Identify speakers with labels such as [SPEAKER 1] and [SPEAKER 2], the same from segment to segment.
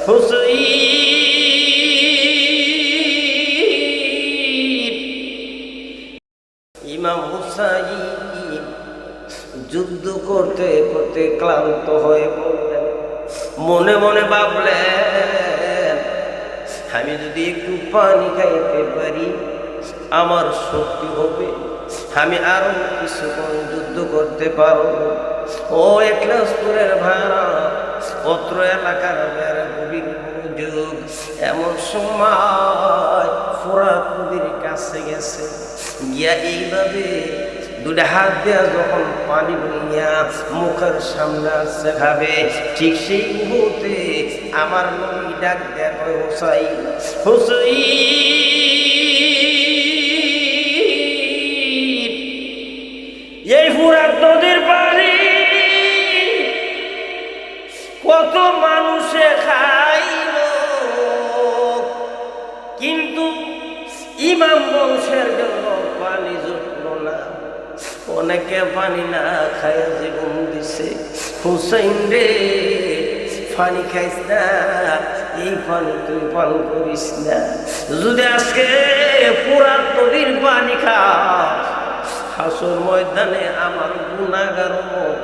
[SPEAKER 1] হুসাইন। ইমাম হুসাইন যুদ্ধ করতে করতে ক্লান্ত হয়ে পড়লেন। মনে মনে ভাবলেন, আমি যদি একটু পানি খাইতে পারি আমার শক্তি হবে, আমি আরো কিছুক্ষণ যুদ্ধ করতে পারব। ও একলাসপুরের ভাড়া, অত্র এলাকার ভাড়া, গভীর মনোযোগ। এমন সময় ফোরাত নদীর কাছে গেছে, গিয়া এইভাবে দুটা হাত দেওয়া যখন পানি নিয়া মুখের সামনে আসছে খাবে, ঠিক সেই মুহূর্তে আমার নবী ডাক দেয়, হুসাইন, হুসাইন, এই ফুরাত নদীর পানি কত মানুষে খাইল, কিন্তু ইমাম বংশের জন্য পানি জুটল না। অনেকে পানি না খায় জীবন দিছে। হুসাইন রে, পানি খাইস না, এই পানি তুই পান করিস না। যদি আজকে ফুরাত নদীর পানি খাস, হাসর ময়দানে আমার গুনাহগার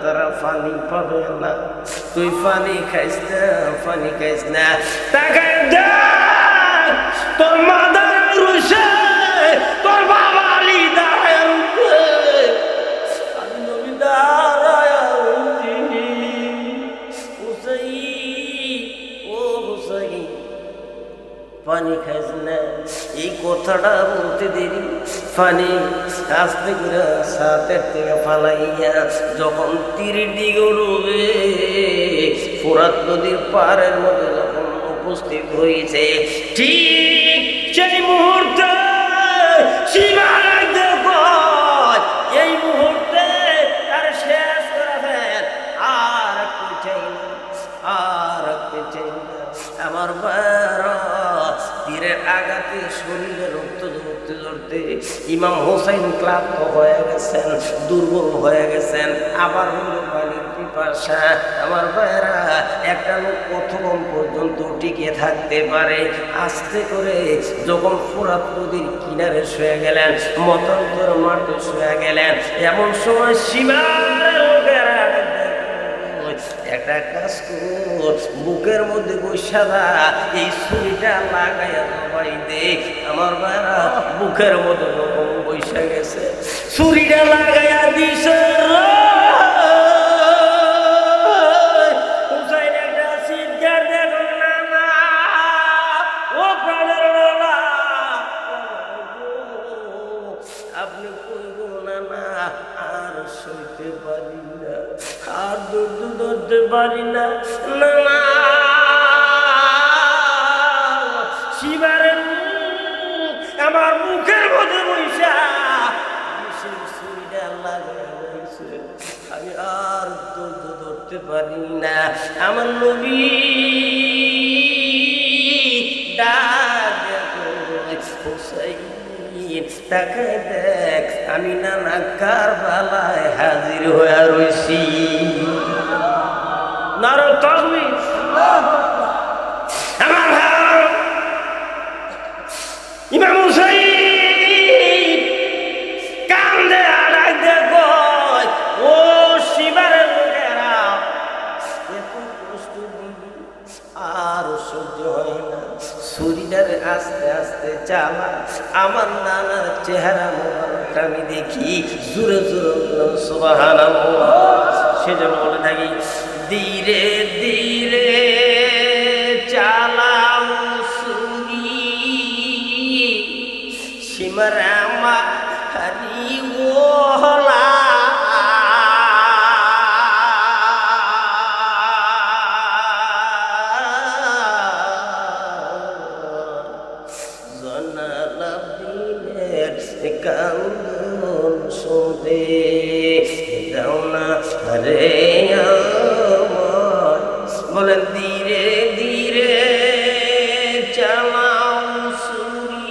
[SPEAKER 1] তারা পানি পাবে না। তুই পানি খাইস না, পানি খাইস না। তাকায় দেখ, তোর মাদার রুশে, তোর বাবা আলী দাঁড়ায় রুশে, আমি নবী দাঁড়ায় রুশি। হুসাইন, ও হুসাইন, পানি খাইস না। এই কথাটা বলতে দেরি, পানি আস্তে করে সাথের থেকে ফালাইয়া যখন তীরের দিকে উড়বে, ফোরাত নদীর পাড়ের মধ্যে যখন উপস্থিত হয়েছে, ঠিক সেই মুহূর্তে এই মুহূর্তে তার শেষ করে ফেল। আর রাখতে চাই না, আর রাখতে চাই না। আমার বারা তীরের আঘাতে শরীরে রক্ত ধরতে ধরতে ইমাম হুসাইন ক্লান্ত হয়ে গেছেন, দুর্বল হয়ে গেছেন। আবার হইল পানির পিপাসা। আমার ভাইরা, একটা লোক কতক্ষণ পর্যন্ত টিকে থাকতে পারে? আস্তে করে যখন ফোরাত নদীর কিনারে শুয়ে গেলেন, মতান্তর মাঠে শুয়ে গেলেন, এমন সময় সীমার লোকেরা একটা কাজ করো, বুকের মধ্যে বৈশাদা এই ছুরিটা লাগাইয়া জবাই দে। আমার বারা বুকের মধ্যে যখন বৈশা গেছে, ছুরিটা লাগাইয়া দিছে। হুসাইন একটা চিৎকার দেখো না, না ও প্রাণের লোলা, আপনি কইব না, না আর সইতে পারি না, আর ধৈর্য ধরতে পারি না, না না। শিবারের আমার মুখের মধ্যে বৈশা ছুরিটা লাগাইয়া রয়েছে, আমি আর ধৈর্য ধরতে পারি না। আমার নবী ডাক হুসাইন, তাকে দেখ, আমি নানা কারবালায় হাজির হয়ে রয়েছি। নারো তাকবীর। আমার ভাই ইমাম হুসাইন কান্দে আড়াই দেখো, ও শিবারের লোকেরা, এত কষ্ট দিবি আর সহ্য হয় না, ছুরিটারে আস্তে আস্তে চালা। আমার নানার চেহারা মোবারকটা আমি দেখি, জোরে জোরে সুবহানাল্লাহ। সেজন্য বলে থাকি, ধীরে ধীরে চালাও ছুরি, সীমার আমার হারি ওলা। কান্দন শুনতে দাও না রে আমার, বলেন ধীরে ধীরে চালাও ছুরি,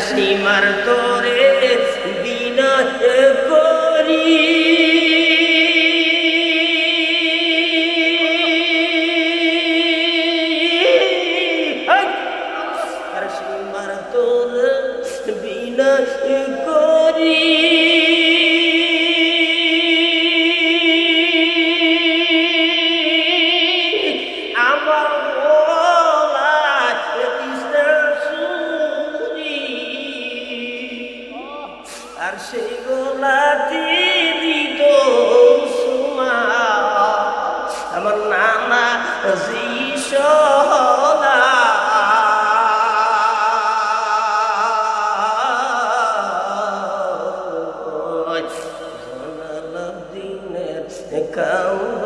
[SPEAKER 1] সীমার তোরে বিনয় করি সীমার তোরে বিনয় করি আর সেই গোলাটি দিত সুমা আমার নানা জিসদা দিনের কাউন্দ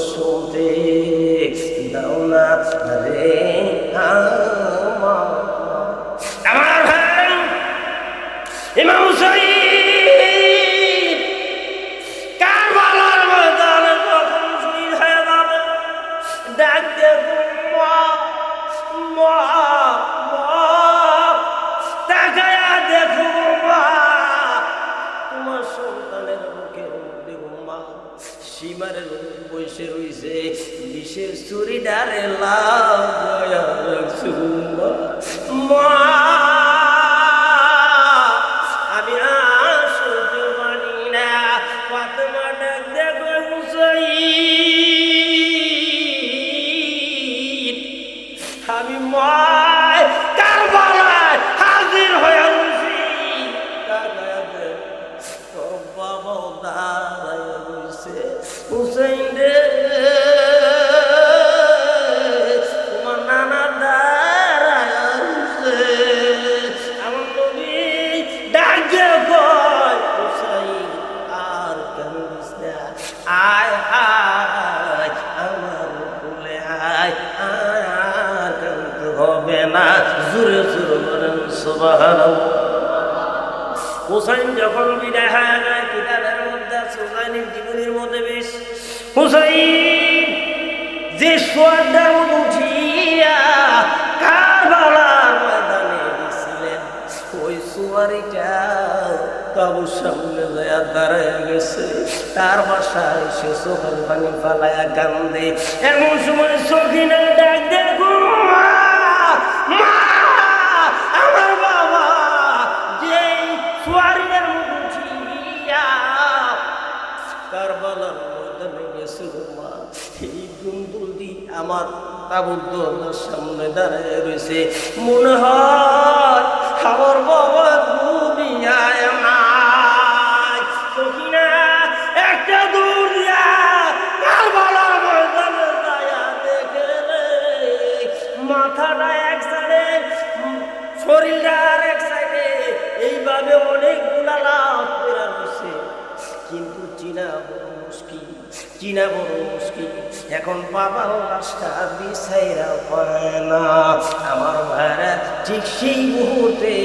[SPEAKER 1] শুনতে দাও না রে আমার ভাই ইমাম হুসাইন কারবালার ময়দানে যখন শহীদ হয়ে যাবে ডাক দেবো মা মা মা তাকায়া দেখো মা তোমার সন্তানের মুখের মধ্যে মা সীমারের বসে রইছে বিশেষ চুরি ডারে লাভ রাখছো মা আমি মায় কারবালায় হাজির হয়ে রয়েছি বাবা দাঁড়ায় রয়েছে হুসাইন রে তোমার নানা দাঁড়ায় রয়েছে আমার নবী ডাকে কয় হুসাইন আর কান্দিস না আয় আয় আমার কোলে আয় হবে না জোরে জোরে বলেন সুবহানাল্লাহ। হুসাইন যখন বিদায় হয়ে যায় কিতাবের মধ্যে আছে হুসাইনের জীবনের মধ্যে বেশ হুসাইন যে সোয়াদার উঠিয়া কারবালার ময়দানে গেছিলেন ওই সুয়ারিটা কাবুর সামনে যায় দাঁড়ায় গেছে তার বাসায় সে চোখের পানি ফালায়া কান্দে এমন সময় সখিনা ডাক দেখো আমার বাবা যে সোয়ারিদের উঠিয়া কারবালার ময়দানে গেছিল মা এই গুন্দুলটি আমার তাবুত সামনে দাঁড়ায় রয়েছে মনে হয় আমার বাবা ঘুমিয়ায় নাই সখিনা একটা দূর দিয়া কারবালার ময়দানে যায়া দেখে রে মাথাটা এক সাইডে শরীরটা আর এক সাইডে এইভাবে অনেকগুলা লাভ করে রয়েছে কিন্তু চিনা বড় মুশকিল এখন বাবার লাশটা বিছাইরা পায় না আমার ভাইরা ঠিক সেই মুহূর্তে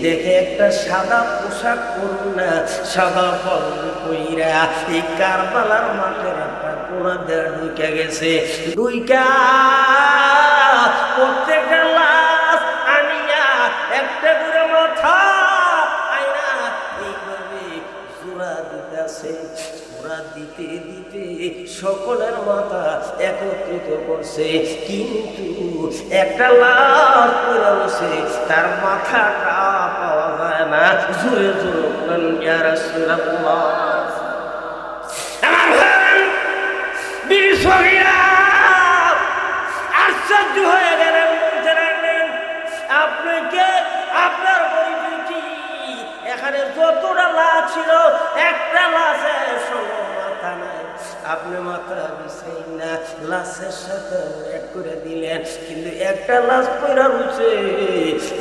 [SPEAKER 1] দেখে একটা সাদা পোশাক পরুনা সাদা পরন কইরা এই কারবালার মাঠের একটা কোনা দেড় ঢুকে গেছে প্রত্যেকটা লাশ আনিয়া একটা করে মাথা আইনা এইভাবে জোড়া দিতেছে জোড়া দিতে দিতে সকলের মাথা একত্রিত করছে কিন্তু একটা লাশ পড়ে রয়েছে তার মাথাটা পাওয়া যায় না জোরে জোরে বলেন ইয়া রাসূলুল্লাহ আমার ভাই বীর সগীরা আশ্চর্য হয়ে গেলেন বলতে লাগলেন আপনাকে আপনার পরিচয় কি এখানে যতটা লাশ ছিল একটা লাশের সঙ্গে মাথা নাই আপনি মাথা বিছাই না লাশের সাথে এক করে দিলেন কিন্তু একটা লাশ পড়া রয়েছে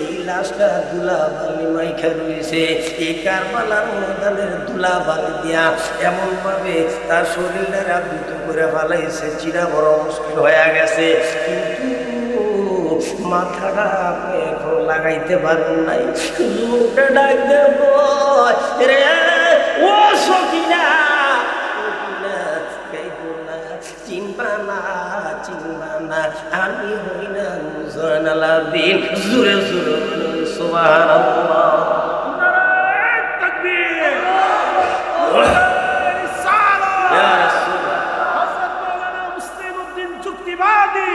[SPEAKER 1] এই লাশটা ধুলাবালি মাইখা রয়েছে এই কারবালার ময়দানের ধুলাবালি দিয়া এমন ভাবে তার শরীরটা আবৃত করে ফেলাইছে চিনা বড় মুশকিল হয়ে গেছে কিন্তু মাথাটা আপনি এখন লাগাইতে পারেন নাই মুখটা ডাক দেব রে ও সখিনা চিনবা না আমি হই না জয়নাল আবেদিন জোরে জোরে সুবহানাল্লাহ।
[SPEAKER 2] নারায়ে তাকবীর, নারায়ে রিসালাত।
[SPEAKER 1] ইয়া রাসূলুল্লাহ,
[SPEAKER 2] হযরত মাওলানা মুসলিম উদ্দিন যুক্তিবাদী।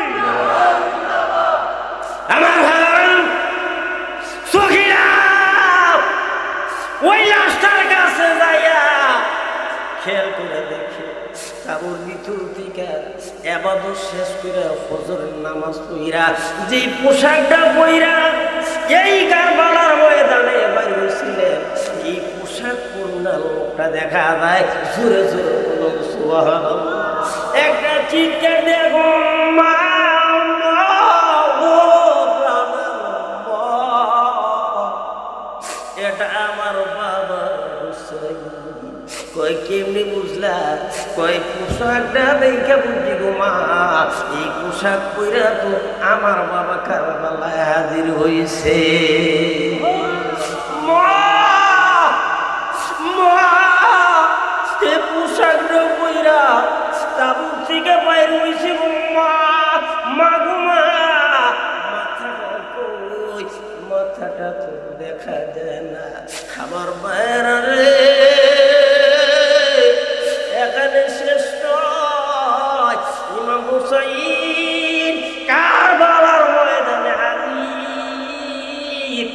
[SPEAKER 1] আমার ভাই সখিরা ওই লাশটার কাছে যাইয়া খেয়াল করে দেখে তাবুর ভিতর থেকে এবাদত শেষ করে ফজরের নামাজ পড়িরা যে পোশাকটা পইরা এই কারবালার ময়দানে বাইর হয়েছিলেন, এই পোশাক পরনা লোকটা দেখা যায়। জোরে জোরে বলুন সুবহানাল্লাহ। একটা চিৎকার দেখো মা, এটা আমার বাবা হুসাইন। কই কেমনি বুঝলা? কই পোশাকটা দেখে বুঝি গো মা, এই পোশাক পইরা তো আমার বাবা কারবালায় হাজির হইছে। মা, মা, এই পোশাকটা পইরা তাবুক থেকে বাইর হইছে গো মা, মা গো মা। মাথাটা কই? মাথাটা তো দেখা যায় না। আমার মায়ের রে, এখানে শেষ নয়, ইমাম হুসাইন কারবালার ময়দানে হাজির।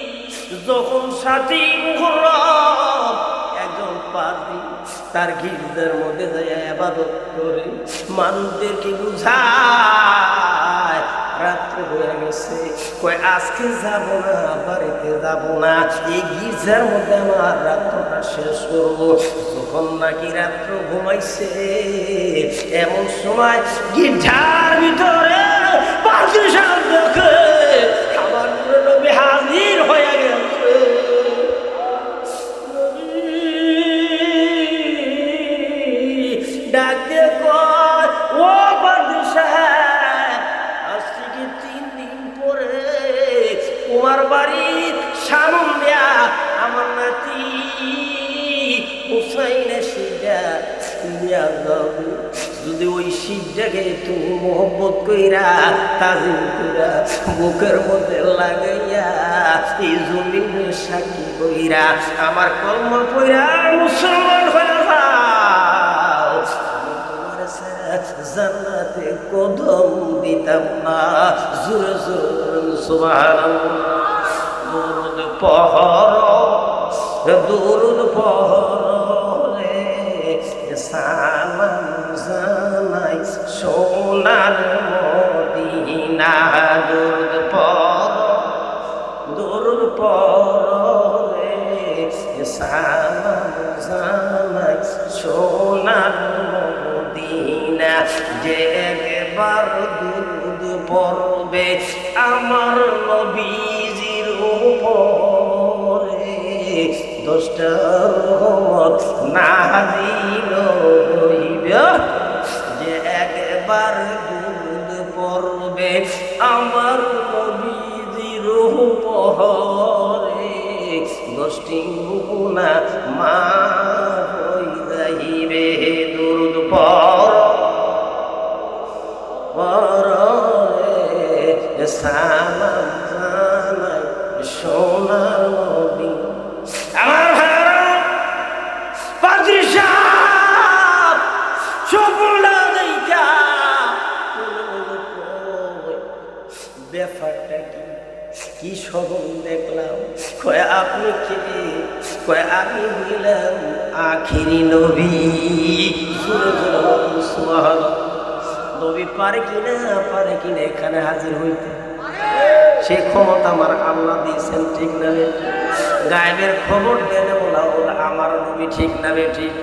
[SPEAKER 1] যখন 7ই মুহররম একজন পাদ্রী তার গির্জার মধ্যে যায় ইবাদত করে, মানুষদেরকে বুঝায় রাত্রে হয়ে গেছে, কই আজকে যাব না, বাড়িতে যাব না, এই গির্জার মধ্যে আমার রাত্রটা শেষ করবো। যখন নাকি রাত্র ঘুমাইছে, এমন সময় গির্জার ভিতরে পাদ্রী সাহেব দেখে আমার নবী হাজির হয়ে গেছে। ডাক দিয়ে কয়, ও পাদ্রী সাহেব, আজকে কি 3 দিন পরে তোমার বাড়ির সামন দেয়া আমার নাতি হুসাইনের শিরটা নিয়া যাবে। যদি ওই শিরটাকে তুমি মোহব্বত কইরা তাজিম কইরা বুকের মধ্যে লাগাইয়া এই জমিনের সাক্ষী কইরা আমার কলমা পইরা মুসলমান হয়ে যাও, তোমার জান্নাতে কদম দিতাম না। জোরে জোরে সুবহানাল্লাহ। দুরুদ পড়ো, দুরুদ পড়ে সালাম জানাই সোনার মদিনা। দুরুদ পড়ো, দুরুদ পড়ে সালাম জানাই সোনার মদিনা। যে একবার দুরুদ পড়বে আমার নবীজির উপরে, 10টা রহমত নাযিল হইবে। যে একবার দুরুদ পড়বে আমার নবীজির উপরে, 10টি গুনাহ মাফ হই যাইবে। দুরুদ পড়ো, পড়ে সালাম জানাই সোনার নবী। আমার ভাইরা, পাদ্রী সাহেব সফলতা দেখা ব্যাপারটা কি স্বপ্ন দেখলাম? কয় আপনি কে? কয় আমি হইলাম আখিরি নবী। সুবহানাল্লাহ। নবী পারে কিনা এখানে হাজির হইতে? সে ক্ষমতা আমার আল্লাহ দিয়েছেন, ঠিক না? গায়েবের খবর দেন বলা ওরা আমার নবী, ঠিক না? ঠিক।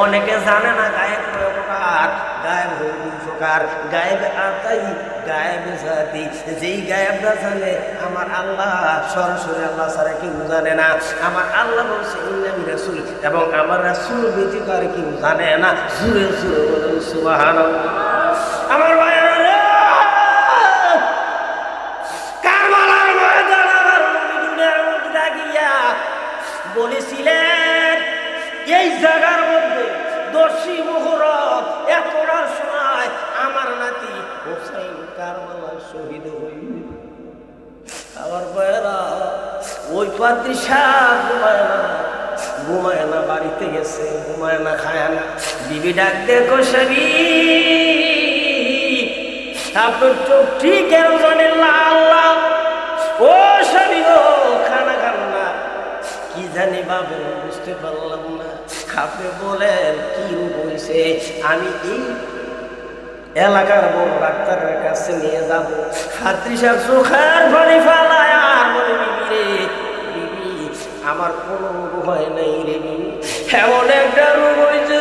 [SPEAKER 1] অনেকে জানে না গায়েব প্রকার, গায়েব হই প্রকার, গায়েব আতাই, গায়েব জাতি। যেই গায়েবটা জানে আমার আল্লাহ, সরাসরি আল্লাহ ছাড়া কেউ জানে না। আমার আল্লাহ বলছে ইন্নামি রাসূল, এবং আমার রাসূল ব্যতীত আর কেউ জানে না। জোরে জোরে বলুন সুবহানাল্লাহ। আমার ভাইয়েরা রে, কারবালার ময়দানে আমার নবী দুনিয়ার মধ্যে থাকিয়া বলেছিলেন, এই জায়গার মধ্যে 10ই মুহররম এতটার সময় আমার নাতি হুসাইন কারবালায় শহীদ হইবে। আমার ভাইয়েরা, ওই পাদ্রী সাহেব ঘুমায় না, বাড়িতে গেছে, ঘুমায় না, খায় না। বিবি ডাক দেখো সাবি, আপনার চোখটি কেন জানে লাল লাল? ও সাবি গো, খানা খান না, কি জানি ভাবে বুঝতে পারলাম না। আপনি বলেন কি রূপ হয়েছে? আমি এই এলাকার বড় ডাক্তারের কাছে নিয়ে যাব। পাদ্রী সাহেব চোখের পানি ফেলায় আর বলে, বিবি রে, বিবি আমার কোনো রোগ হয় নাই রে বিবি, এমন একটা রোগ হয়েছে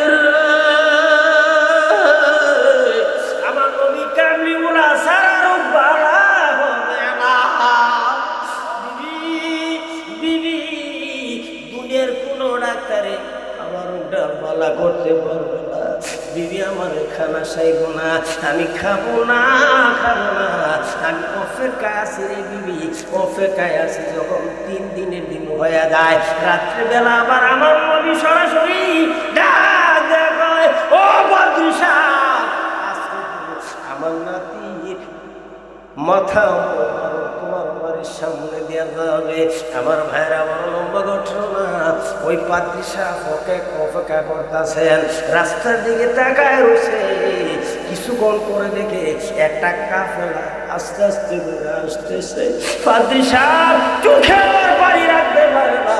[SPEAKER 1] আমার নবী কামলিওয়ালা সারা রোগ ভালো হবে না। বিবি, বিবি দুনিয়ার কোনো ডাক্তারে আমার রোগটা ভালো করতে পারবে না। বিবি আমার খানা চাইব না, আমি খাবো না, খাবো না, আমি অপেক্ষায় আছি রে বিবি, অপেক্ষায় আছি। যখন 3 দিনের দিন হয়ে যায়, রাত্রিবেলা আবার আমার নবী সরাসরি ডাক দেয়, ও পাদ্রী সাহেব, আজকে আমার নাতির মাথা তোমার বাড়ির সামনে দেওয়া যাবে। আমার ভাইরা বড় লম্বা ঘটনা। ওই পাদ্রী সাহেব অপেক্ষা করতেছেন, রাস্তার দিকে তাকায় রয়েছে। কিছুক্ষণ পরে দেখে একটা কাফেলা আস্তে আস্তে করে আসতেছে। পাদ্রী সাহেব চোখের পানি রাখতে পারে না,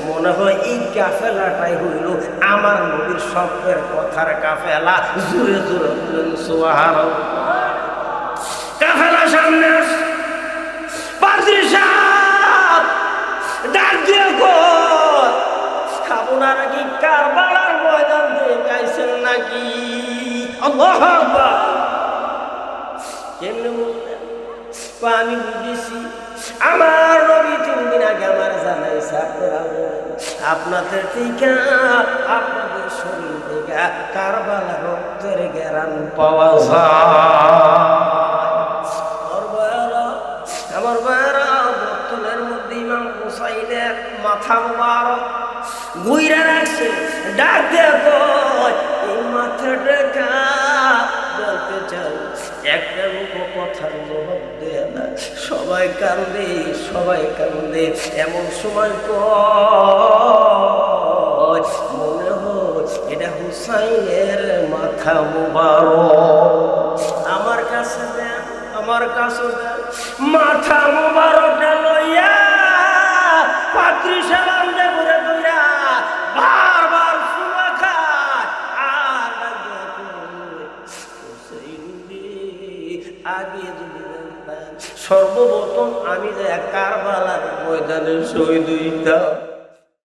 [SPEAKER 1] মনে হয় এই কাফেলাটাই হইল আমার নবীর স্বপ্নের কথার কাফেলা। জোরে জোরে বলেন সুবহানাল্লাহ। কাফেলা সামনে আসে, পাদ্রী সাহেব ডাক দিয়ে খাবো না নাকি? কারবালার ময়দান দিয়ে গাইছেন নাকি? আল্লাহু আকবার। কেমনে বললেন? আমি বুঝেছি আমার নবী 3 দিন আগে আমার জানাইছে, আপনারা আপনাদের থেকে, আপনাদের শরীর থেকে কারবালার রক্তের ঘেরান পাওয়া যায়। আমার ভাইরা, বোতলের মধ্যে ইমাম হুসাইনের মাথা মুবারক গুইরা রাখছে। ডাক দেখো এই মাথাটা বলতে চাই, একটা লোক কথার জবাব দেয় না। সবাই কান্দে, সবাই কান্দে। এমন সময় মনে হয় এটা হুসাইনের মাথা মুবারক। আমার কাছে দেন, আমার কাছে দেন। মাথা মুবারকটা লইয়া পাদ্রী সাহেব ঘুরে ঘুরা বারবার সুমা খায় আর আগে যদি জানতাম, সর্বপ্রথম আমি যে কারবালার ময়দানে শহীদ হইতাম।